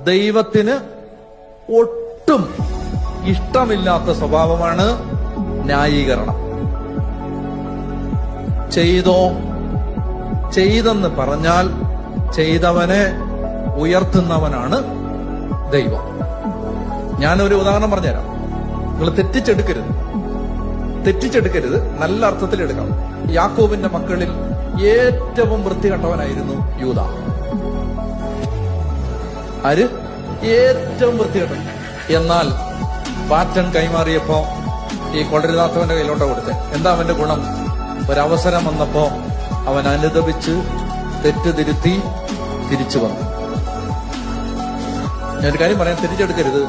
ദൈവത്തിന് ഒട്ടും ഇഷ്ടമില്ലാത്ത സ്വഭാവമാണ് ന്യായീകരണം. ചെയ്തെന്ന് പറഞ്ഞാൽ ചെയ്തവനെ ഉയർത്തുന്നവനാണ് ദൈവം. ഞാനൊരു ഉദാഹരണം പറഞ്ഞുതരാം. നിങ്ങൾ തെറ്റിച്ചെടുക്കരുത്, നല്ല അർത്ഥത്തിൽ എടുക്കണം. യാക്കോബിന്റെ മക്കളിൽ ഏറ്റവും വൃത്തികെട്ടവനായിരുന്നു യൂദ. ആര്? ഏറ്റവും വൃത്തികെട്ടവൻ. എന്നാൽ പാറ്റൻ കൈമാറിയപ്പോ ഈ കൊടരുതാത്തവന്റെ കയ്യിലോട്ട് കൊടുത്തേ. എന്താ അവന്റെ ഗുണം? ഒരവസരം വന്നപ്പോ അവൻ അനുദപിച്ച് തെറ്റ് തിരുത്തി തിരിച്ചു വന്നു. ഞാനൊരു കാര്യം പറയാൻ, തിരിച്ചെടുക്കരുത്.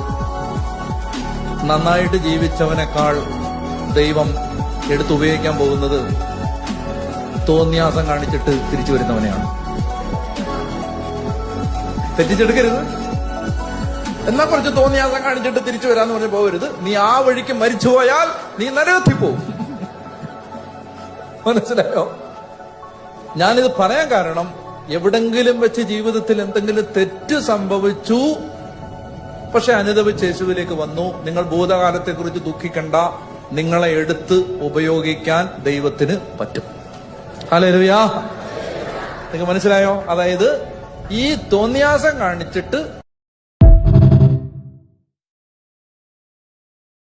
നന്നായിട്ട് ജീവിച്ചവനേക്കാൾ ദൈവം എടുത്തുപയോഗിക്കാൻ പോകുന്നത് തോന്നിയാസം കാണിച്ചിട്ട് തിരിച്ചു വരുന്നവനെയാണ്. തെറ്റിച്ചെടുക്കരുത്. എന്നാ കുറച്ച് തോന്നിയാസം കാണിച്ചിട്ട് തിരിച്ചു വരാന്ന് പറഞ്ഞ് പോകരുത്. നീ ആ വഴിക്ക് മരിച്ചുപോയാൽ നീ നരകത്തിൽ പോവും. മനസ്സിലായോ? ഞാനിത് പറയാൻ കാരണം, എവിടെങ്കിലും വെച്ച് ജീവിതത്തിൽ എന്തെങ്കിലും തെറ്റ് സംഭവിച്ചു, പക്ഷെ അനുദപിച്ച് യേശുവിലേക്ക് വന്നു, നിങ്ങൾ ഭൂതകാലത്തെ കുറിച്ച് ദുഃഖിക്കണ്ട. നിങ്ങളെ എടുത്ത് ഉപയോഗിക്കാൻ ദൈവത്തിന് പറ്റും. ഹല്ലേലൂയ. നിങ്ങൾക്ക് മനസ്സിലായോ? അതായത് ഈ തോന്നിയാസം കാണിച്ചിട്ട്